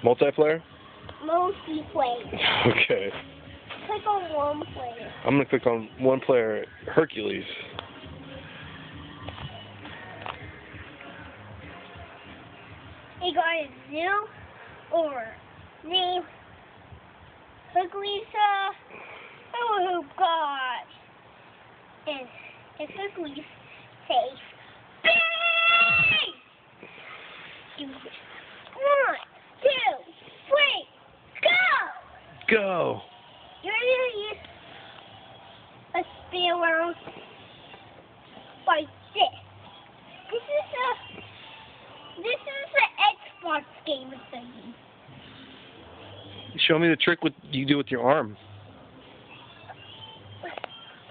Multiplayer? Multiplayer. Okay. Click on one player. I'm gonna click on one player, Hercules. You got a new or name Hercules, oh gosh. And Hercules says, BANG! Do it. 1, 2, 3, go! Go! You're gonna use a spin around like this. This is an Xbox game thing. Show me the trick what you do with your arm.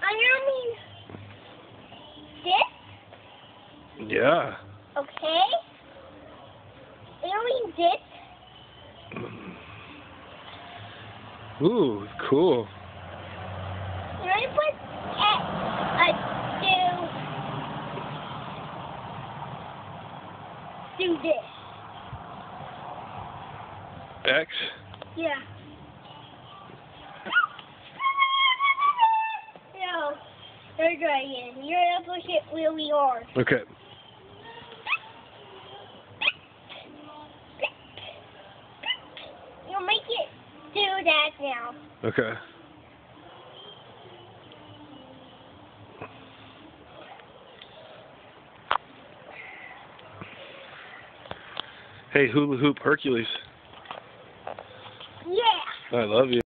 I mean this, Yeah. okay? I mean this. Ooh, cool. Can I put do this? X? Yeah. No. Third dragon. You're gonna push it really hard. Okay. You'll make it do that now. Okay. Hey, hula hoop Hercules. Yeah. I love you.